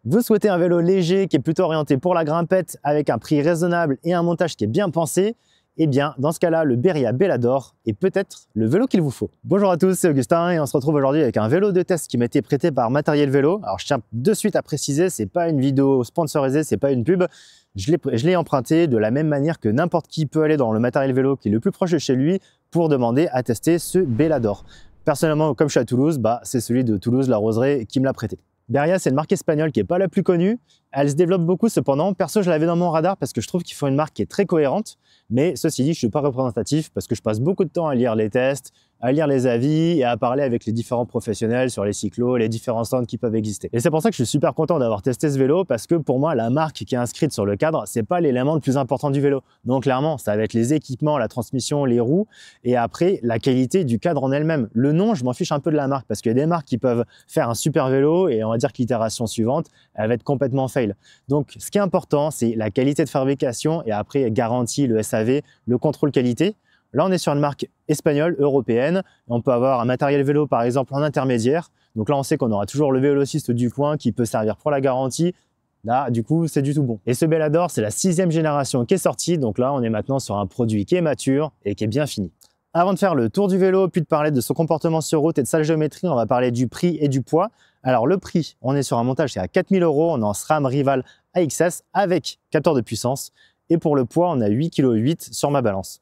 Vous souhaitez un vélo léger qui est plutôt orienté pour la grimpette avec un prix raisonnable et un montage qui est bien pensé? Eh bien, dans ce cas-là, le Beria Bellador est peut-être le vélo qu'il vous faut. Bonjour à tous, c'est Augustin et on se retrouve aujourd'hui avec un vélo de test qui m'a été prêté par Matériel Vélo. Alors, je tiens de suite à préciser, c'est pas une vidéo sponsorisée, c'est pas une pub. Je l'ai emprunté de la même manière que n'importe qui peut aller dans le Matériel Vélo qui est le plus proche de chez lui pour demander à tester ce Bellador. Personnellement, comme je suis à Toulouse, c'est celui de Toulouse, la Roseraie, qui me l'a prêté. Beria, c'est une marque espagnole qui n'est pas la plus connue. Elle se développe beaucoup cependant. Perso, je l'avais dans mon radar parce que je trouve qu'ils font une marque qui est très cohérente. Mais ceci dit, je ne suis pas représentatif parce que je passe beaucoup de temps à lire les tests, à lire les avis et à parler avec les différents professionnels sur les cyclos, les différents stands qui peuvent exister. Et c'est pour ça que je suis super content d'avoir testé ce vélo parce que pour moi, la marque qui est inscrite sur le cadre, c'est pas l'élément le plus important du vélo. Donc clairement, ça va être les équipements, la transmission, les roues et après la qualité du cadre en elle-même. Le nom, je m'en fiche un peu de la marque parce qu'il y a des marques qui peuvent faire un super vélo et on va dire que l'itération suivante, elle va être complètement fail. Donc ce qui est important, c'est la qualité de fabrication et après garantie, le SAV, le contrôle qualité. Là, on est sur une marque espagnole, européenne. On peut avoir un matériel vélo, par exemple, en intermédiaire. Donc là, on sait qu'on aura toujours le vélociste du coin qui peut servir pour la garantie. Là, du coup, c'est du tout bon. Et ce Bellador, c'est la 6e génération qui est sortie. Donc là, on est maintenant sur un produit qui est mature et qui est bien fini. Avant de faire le tour du vélo, puis de parler de son comportement sur route et de sa géométrie, on va parler du prix et du poids. Alors le prix, on est sur un montage, c'est à 4 000 €. On est en SRAM Rival AXS avec capteur de puissance. Et pour le poids, on a 8,8 kg sur ma balance.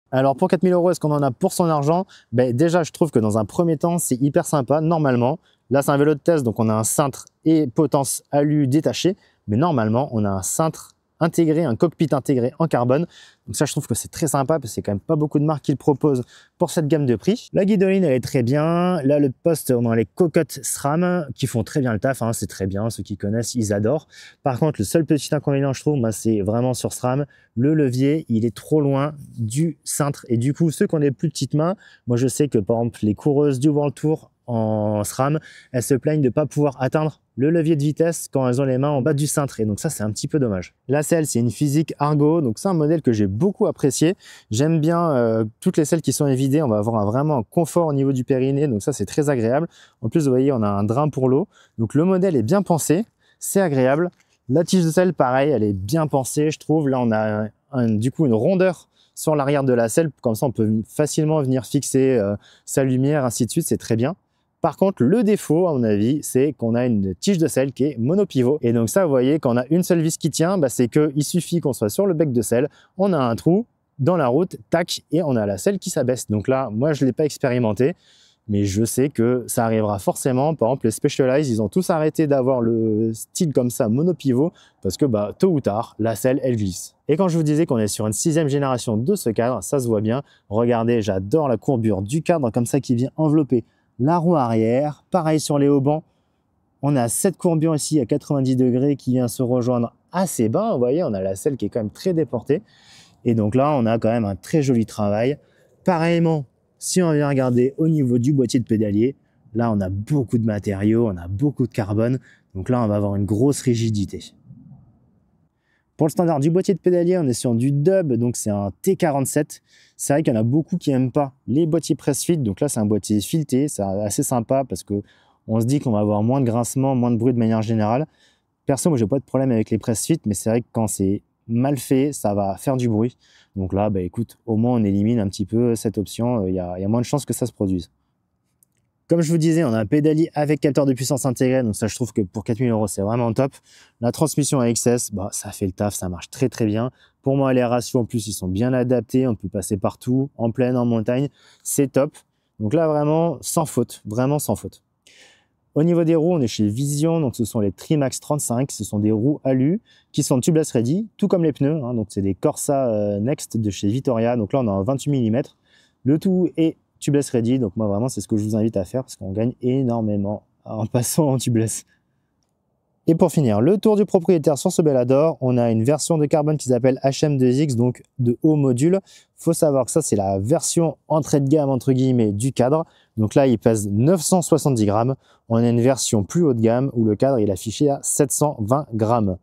Alors pour 4 000 €, est-ce qu'on en a pour son argent? Déjà, je trouve que dans un premier temps, c'est hyper sympa, normalement. Là, c'est un vélo de test, donc on a un cintre et potence alu détaché. Mais normalement, on a un cintre intégré, un cockpit intégré en carbone. Donc ça, je trouve que c'est très sympa parce que c'est quand même pas beaucoup de marques qui le proposent pour cette gamme de prix. La guidoline, elle est très bien. Là, le poste, on a les cocottes SRAM qui font très bien le taf. C'est très bien. Ceux qui connaissent, ils adorent. Par contre, le seul petit inconvénient, je trouve, c'est vraiment sur SRAM. Le levier, il est trop loin du cintre. Et du coup, ceux qui ont des plus petites mains, moi, je sais que par exemple, les coureuses du World Tour en SRAM, elles se plaignent de ne pas pouvoir atteindre le levier de vitesse quand elles ont les mains en bas du cintre. Et donc ça, c'est un petit peu dommage. La selle, c'est une physique Argo. Donc c'est un modèle que j'ai beaucoup apprécié. J'aime bien toutes les selles qui sont évidées. On va avoir vraiment un confort au niveau du périnée. Donc ça, c'est très agréable. En plus, vous voyez, on a un drain pour l'eau. Donc le modèle est bien pensé. C'est agréable. La tige de selle, pareil, elle est bien pensée, je trouve. Là, on a du coup une rondeur sur l'arrière de la selle. Comme ça, on peut facilement venir fixer sa lumière, ainsi de suite. C'est très bien. Par contre, le défaut, à mon avis, c'est qu'on a une tige de selle qui est monopivot. Et donc ça, vous voyez, quand on a une seule vis qui tient, c'est qu'il suffit qu'on soit sur le bec de selle, on a un trou dans la route, tac, et on a la selle qui s'abaisse. Donc là, moi, je ne l'ai pas expérimenté, mais je sais que ça arrivera forcément. Par exemple, les Specialized, ils ont tous arrêté d'avoir le style comme ça, monopivot, parce que tôt ou tard, la selle, elle glisse. Et quand je vous disais qu'on est sur une 6e génération de ce cadre, ça se voit bien. Regardez, j'adore la courbure du cadre comme ça qui vient envelopper la roue arrière. Pareil sur les haubans, on a cette courbure ici à 90 degrés qui vient se rejoindre assez bas. Vous voyez, on a la selle qui est quand même très déportée. Et donc là, on a quand même un très joli travail. Pareillement, si on vient regarder au niveau du boîtier de pédalier, là, on a beaucoup de matériaux, on a beaucoup de carbone. Donc là, on va avoir une grosse rigidité. Pour le standard du boîtier de pédalier, on est sur du Dub, donc c'est un T47. C'est vrai qu'il y en a beaucoup qui n'aiment pas les boîtiers press-fit. Donc là, c'est un boîtier fileté, c'est assez sympa parce qu'on se dit qu'on va avoir moins de grincement, moins de bruit de manière générale. Perso, moi, j'ai pas de problème avec les press-fit, mais c'est vrai que quand c'est mal fait, ça va faire du bruit. Donc là, écoute, au moins, on élimine un petit peu cette option. Il y a moins de chances que ça se produise. Comme je vous disais, on a un pédalier avec capteur de puissance intégré. Donc ça, je trouve que pour 4 000 €, c'est vraiment top. La transmission AXS, ça fait le taf, ça marche très très bien. Pour moi, les ratios, en plus, ils sont bien adaptés. On peut passer partout, en plaine, en montagne. C'est top. Donc là, vraiment, sans faute. Vraiment sans faute. Au niveau des roues, on est chez Vision. Donc ce sont les Trimax 35. Ce sont des roues alu qui sont tubeless ready, tout comme les pneus. Donc c'est des Corsa Next de chez Vittoria. Donc là, on a un 28 mm. Le tout est tubeless ready, donc moi vraiment c'est ce que je vous invite à faire parce qu'on gagne énormément en passant en tubeless. Et pour finir, le tour du propriétaire sur ce Bellador, on a une version de carbone qui s'appelle HM2X, donc de haut module. Faut savoir que ça c'est la version entrée de gamme entre guillemets du cadre. Donc là il pèse 970 grammes. On a une version plus haut de gamme où le cadre il est affiché à 720 grammes.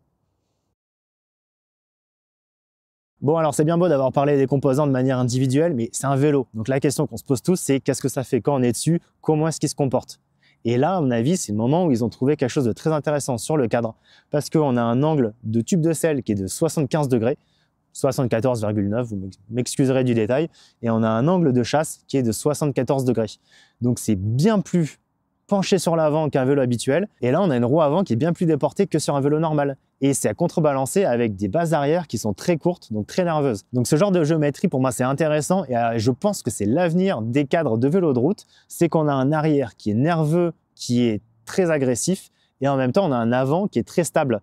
Bon, alors c'est bien beau d'avoir parlé des composants de manière individuelle, mais c'est un vélo. Donc la question qu'on se pose tous, c'est qu'est-ce que ça fait quand on est dessus? Comment est-ce qu'il se comporte? Et là, à mon avis, c'est le moment où ils ont trouvé quelque chose de très intéressant sur le cadre, parce qu'on a un angle de tube de selle qui est de 75 degrés, 74,9, vous m'excuserez du détail, et on a un angle de chasse qui est de 74 degrés. Donc c'est bien plus penché sur l'avant qu'un vélo habituel, et là on a une roue avant qui est bien plus déportée que sur un vélo normal. Et c'est à contrebalancer avec des bases arrière qui sont très courtes, donc très nerveuses. Donc ce genre de géométrie, pour moi, c'est intéressant, et je pense que c'est l'avenir des cadres de vélo de route, c'est qu'on a un arrière qui est nerveux, qui est très agressif, et en même temps on a un avant qui est très stable.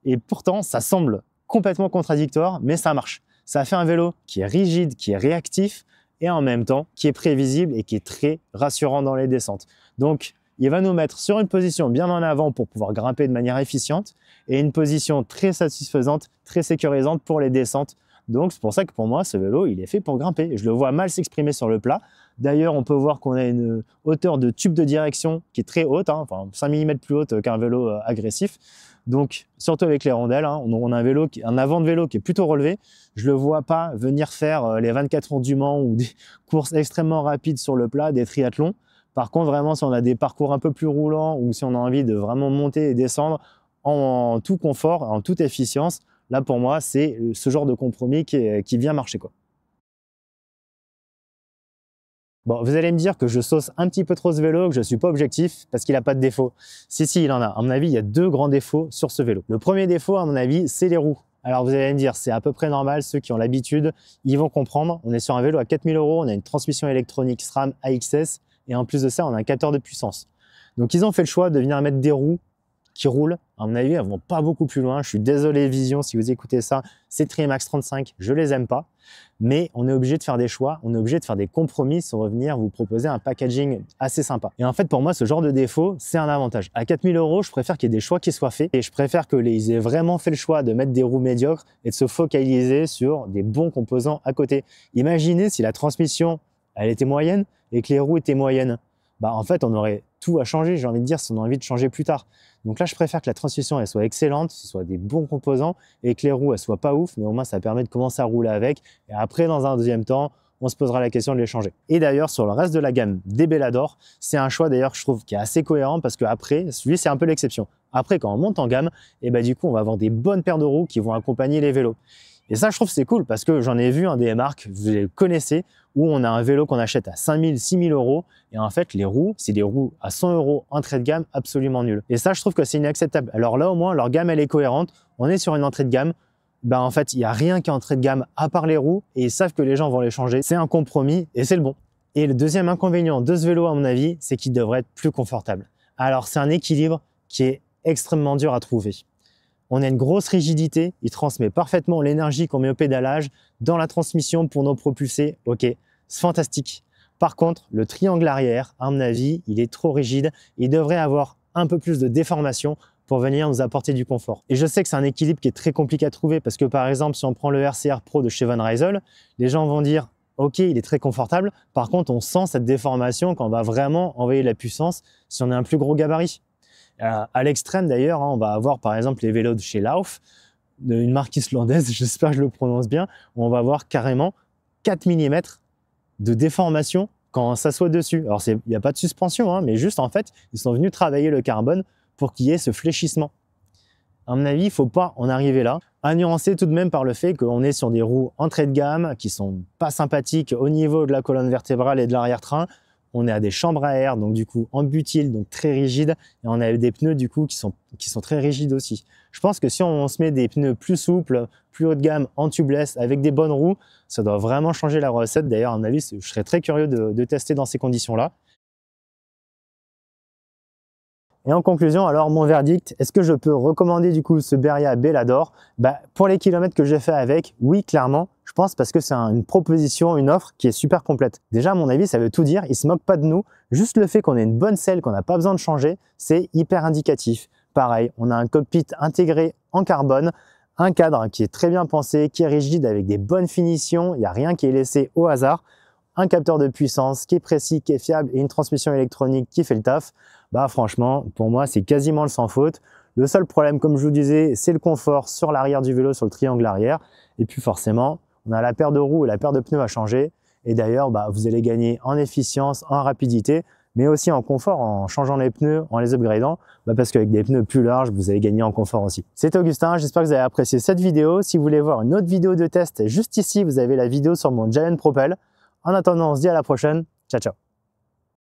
Et pourtant, ça semble complètement contradictoire, mais ça marche. Ça fait un vélo qui est rigide, qui est réactif, et en même temps qui est prévisible et qui est très rassurant dans les descentes. Donc, il va nous mettre sur une position bien en avant pour pouvoir grimper de manière efficiente et une position très satisfaisante, très sécurisante pour les descentes. Donc, c'est pour ça que pour moi, ce vélo, il est fait pour grimper. Je le vois mal s'exprimer sur le plat. D'ailleurs, on peut voir qu'on a une hauteur de tube de direction qui est très haute, enfin 5 mm plus haute qu'un vélo agressif. Donc, surtout avec les rondelles, on a un avant de vélo qui est plutôt relevé. Je ne le vois pas venir faire les 24 heures du Mans ou des courses extrêmement rapides sur le plat, des triathlons. Par contre, vraiment, si on a des parcours un peu plus roulants ou si on a envie de vraiment monter et descendre en tout confort, en toute efficience, là, pour moi, c'est ce genre de compromis qui vient marcher, quoi. Bon, vous allez me dire que je sauce un petit peu trop ce vélo, que je ne suis pas objectif parce qu'il n'a pas de défaut. Si, il en a. À mon avis, il y a 2 grands défauts sur ce vélo. Le premier défaut, à mon avis, c'est les roues. Alors, vous allez me dire, c'est à peu près normal. Ceux qui ont l'habitude, ils vont comprendre. On est sur un vélo à 4 000 €. On a une transmission électronique SRAM AXS. Et en plus de ça, on a un capteur de puissance. Donc, ils ont fait le choix de venir mettre des roues qui roulent. À mon avis, elles ne vont pas beaucoup plus loin. Je suis désolé, Vision, si vous écoutez ça. C'est Trimax 35, je ne les aime pas. Mais on est obligé de faire des choix, on est obligé de faire des compromis sans revenir vous proposer un packaging assez sympa. Et en fait, pour moi, ce genre de défaut, c'est un avantage. À 4 000 €, je préfère qu'il y ait des choix qui soient faits et je préfère qu'ils aient vraiment fait le choix de mettre des roues médiocres et de se focaliser sur des bons composants à côté. Imaginez si la transmission, elle était moyenne et que les roues étaient moyennes. Bah, en fait, on aurait tout à changer, j'ai envie de dire, si on a envie de changer plus tard. Donc là, je préfère que la transmission elle soit excellente, ce soit des bons composants et que les roues elles soient pas ouf, mais au moins ça permet de commencer à rouler avec. Et après, dans un deuxième temps, on se posera la question de les changer. Et d'ailleurs, sur le reste de la gamme des Bellador, c'est un choix d'ailleurs que je trouve qui est assez cohérent parce que après, lui c'est un peu l'exception. Après, quand on monte en gamme, et bah, du coup, on va avoir des bonnes paires de roues qui vont accompagner les vélos. Et ça, je trouve c'est cool parce que j'en ai vu des marques, vous les connaissez, où on a un vélo qu'on achète à 5 000, 6 000 € et en fait, les roues, c'est des roues à 100 € entrée de gamme absolument nulles. Et ça, je trouve que c'est inacceptable. Alors là, au moins, leur gamme, elle est cohérente. On est sur une entrée de gamme. Ben, en fait, il n'y a rien qui est entrée de gamme à part les roues et ils savent que les gens vont les changer. C'est un compromis et c'est le bon. Et le deuxième inconvénient de ce vélo, à mon avis, c'est qu'il devrait être plus confortable. Alors, c'est un équilibre qui est extrêmement dur à trouver. On a une grosse rigidité, il transmet parfaitement l'énergie qu'on met au pédalage dans la transmission pour nous propulser. Ok, c'est fantastique. Par contre, le triangle arrière, à mon avis, il est trop rigide. Il devrait avoir un peu plus de déformation pour venir nous apporter du confort. Et je sais que c'est un équilibre qui est très compliqué à trouver parce que par exemple, si on prend le RCR Pro de chez Van Rysel, les gens vont dire ok, il est très confortable. Par contre, on sent cette déformation quand on va vraiment envoyer la puissance si on a un plus gros gabarit. À l'extrême d'ailleurs, on va avoir par exemple les vélos de chez Lauf, une marque islandaise, j'espère que je le prononce bien, où on va avoir carrément 4 mm de déformation quand on s'assoit dessus. Alors il n'y a pas de suspension, mais juste en fait, ils sont venus travailler le carbone pour qu'il y ait ce fléchissement. À mon avis, il ne faut pas en arriver là. À nuancer tout de même par le fait qu'on est sur des roues entrée de gamme qui sont pas sympathiques au niveau de la colonne vertébrale et de l'arrière-train. On est à des chambres à air, donc du coup en butyl, donc très rigide, et on a des pneus du coup qui sont très rigides aussi. Je pense que si on se met des pneus plus souples, plus haut de gamme, en tubeless, avec des bonnes roues, ça doit vraiment changer la recette. D'ailleurs, à mon avis, je serais très curieux de tester dans ces conditions-là. Et en conclusion, alors mon verdict, est-ce que je peux recommander du coup ce Beria Bellador? Pour les kilomètres que j'ai fait avec, oui, clairement, je pense parce que c'est une proposition, une offre qui est super complète. Déjà, à mon avis, ça veut tout dire, il se moque pas de nous. Juste le fait qu'on ait une bonne selle, qu'on n'a pas besoin de changer, c'est hyper indicatif. Pareil, on a un cockpit intégré en carbone, un cadre qui est très bien pensé, qui est rigide avec des bonnes finitions, il n'y a rien qui est laissé au hasard, un capteur de puissance qui est précis, qui est fiable et une transmission électronique qui fait le taf. Franchement, pour moi, c'est quasiment le sans faute. Le seul problème, comme je vous disais, c'est le confort sur l'arrière du vélo, sur le triangle arrière. Et puis forcément, on a la paire de roues et la paire de pneus à changer. Et d'ailleurs, vous allez gagner en efficience, en rapidité. mais aussi en confort en changeant les pneus, en les upgradant, parce qu'avec des pneus plus larges, vous allez gagner en confort aussi. C'était Augustin, j'espère que vous avez apprécié cette vidéo. Si vous voulez voir une autre vidéo de test, juste ici, vous avez la vidéo sur mon Giant Propel. En attendant, on se dit à la prochaine. Ciao, ciao.